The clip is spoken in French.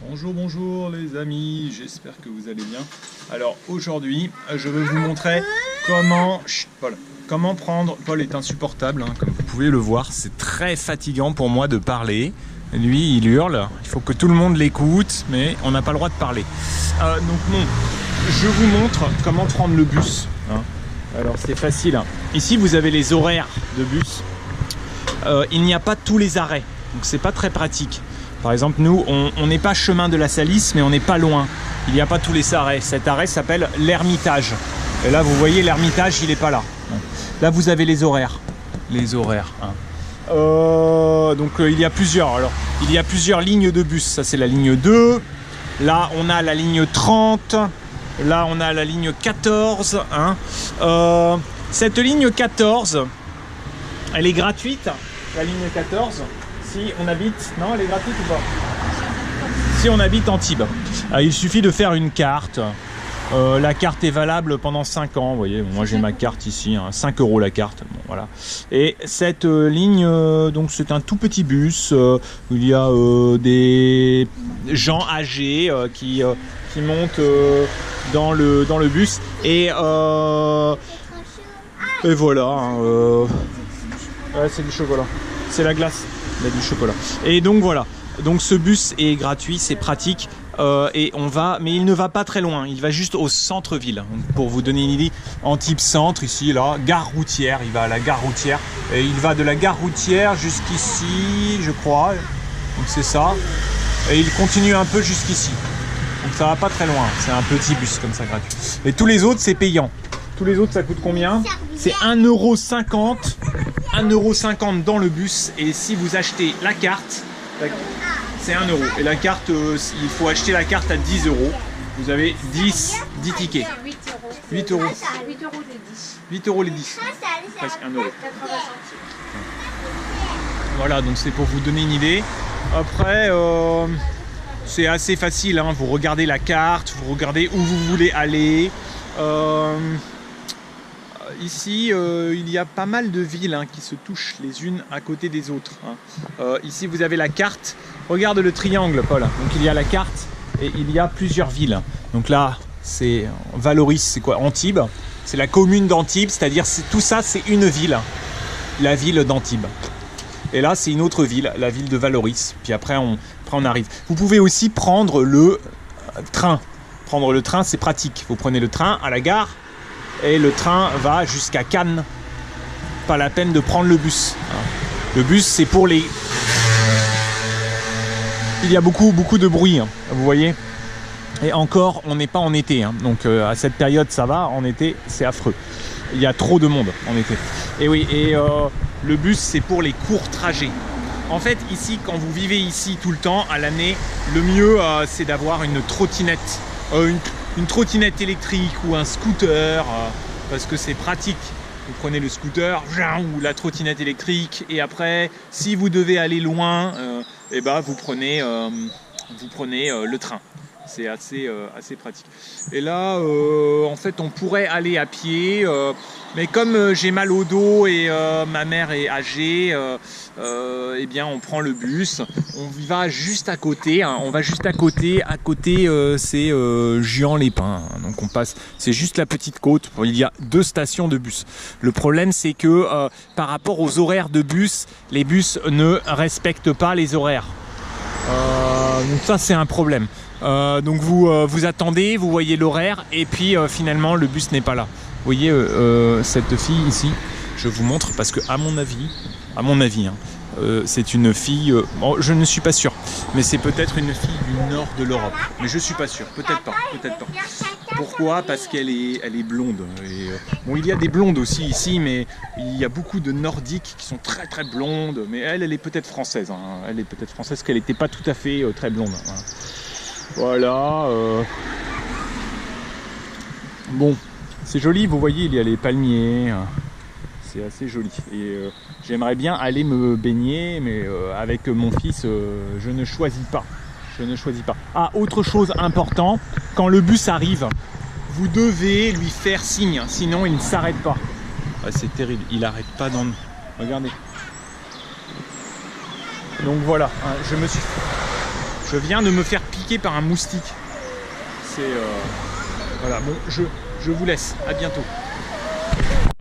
Bonjour, bonjour les amis, j'espère que vous allez bien. Alors aujourd'hui, je vais vous montrer comment... Chut, Paul. Comment prendre... Paul est insupportable, hein, comme vous pouvez le voir. C'est très fatigant pour moi de parler. Lui, il hurle. Il faut que tout le monde l'écoute, mais on n'a pas le droit de parler. Donc non, je vous montre comment prendre le bus. Hein. Alors c'est facile. Hein. Ici, vous avez les horaires de bus. Il n'y a pas tous les arrêts, donc c'est pas très pratique. Par exemple, nous, on n'est pas chemin de la Salisse, mais on n'est pas loin. Il n'y a pas tous les arrêts. Cet arrêt s'appelle l'Ermitage. Et là, vous voyez, l'Ermitage, il n'est pas là. Là, vous avez les horaires. Les horaires. Hein. Donc, il y a plusieurs. Alors, il y a plusieurs lignes de bus. Ça, c'est la ligne 2. Là, on a la ligne 30. Là, on a la ligne 14. Hein. Cette ligne 14, elle est gratuite. La ligne 14. Si on habite... Non, elle est gratuite ou pas? Si on habite Antibes. Il suffit de faire une carte. La carte est valable pendant 5 ans. Vous voyez, moi j'ai ma carte ici. Hein, 5 € la carte. Bon, voilà. Et cette ligne, donc c'est un tout petit bus. Où il y a des gens âgés qui montent dans le bus. Et voilà. Hein, ouais, c'est du chocolat. C'est la glace. Il y a du chocolat. Et donc voilà. Donc ce bus est gratuit, c'est pratique. Et on va, mais il ne va pas très loin. Il va juste au centre-ville. Pour vous donner une idée, Antibes centre, ici, là, gare routière. Il va à la gare routière. Et il va de la gare routière jusqu'ici, je crois. Donc c'est ça. Et il continue un peu jusqu'ici. Donc ça va pas très loin. C'est un petit bus comme ça, gratuit. Et tous les autres, c'est payant. Tous les autres, ça coûte combien? C'est 1,50 €. 1,50 € dans le bus. Et si vous achetez la carte, c'est 1 €. Et la carte, il faut acheter la carte à 10 €. Vous avez 10 tickets. 8 €. 8 € les 10. Presque 1 €. Voilà, donc c'est pour vous donner une idée. Après, c'est assez facile. Hein. Vous regardez la carte, vous regardez où vous voulez aller. Ici, il y a pas mal de villes hein, qui se touchent les unes à côté des autres. Hein. Ici, vous avez la carte. Regarde le triangle, Paul. Donc, il y a la carte et il y a plusieurs villes. Donc là, c'est Valoris, c'est quoi? Antibes. C'est la commune d'Antibes, c'est-à-dire tout ça, c'est une ville. La ville d'Antibes. Et là, c'est une autre ville, la ville de Valoris. Puis après, on arrive. Vous pouvez aussi prendre le train. Prendre le train, c'est pratique. Vous prenez le train à la gare. Et le train va jusqu'à Cannes. Pas la peine de prendre le bus. Le bus, c'est pour les... Il y a beaucoup de bruit, hein, vous voyez. Et encore, on n'est pas en été. Hein. Donc à cette période, ça va. En été, c'est affreux. Il y a trop de monde en été. Et oui, et le bus, c'est pour les courts trajets. En fait, ici, quand vous vivez ici tout le temps, à l'année, le mieux, c'est d'avoir une trottinette. Une trottinette électrique ou un scooter parce que c'est pratique. Vous prenez le scooter ou la trottinette électrique et après si vous devez aller loin et ben, vous prenez le train. C'est assez pratique. Et là en fait on pourrait aller à pied mais comme j'ai mal au dos et ma mère est âgée eh bien on prend le bus, on va juste à côté, hein, c'est Juan-les-Pins, hein, donc on passe, c'est juste la petite côte, il y a 2 stations de bus. Le problème c'est que par rapport aux horaires de bus, les bus ne respectent pas les horaires, donc ça c'est un problème. Donc vous attendez, vous voyez l'horaire et puis finalement le bus n'est pas là. Vous voyez cette fille ici, je vous montre parce que à mon avis, hein, c'est une fille, bon, je ne suis pas sûr, mais c'est peut-être une fille du nord de l'Europe, mais je suis pas sûr, peut-être pas. Pourquoi? Parce qu'elle est blonde. Et, bon, il y a des blondes aussi ici, mais il y a beaucoup de nordiques qui sont très très blondes, mais elle est peut-être française. Hein. Elle est peut-être française, qu'elle n'était pas tout à fait très blonde. Hein. Voilà. Bon, c'est joli, vous voyez, il y a les palmiers. C'est assez joli. Et j'aimerais bien aller me baigner, mais avec mon fils, je ne choisis pas. Ah, autre chose importante, quand le bus arrive, vous devez lui faire signe, sinon il ne s'arrête pas. Ah, c'est terrible, il n'arrête pas dans... Regardez. Donc voilà, hein, je me suis... Je viens de me faire piquer par un moustique. C'est... voilà, bon, je vous laisse. À bientôt.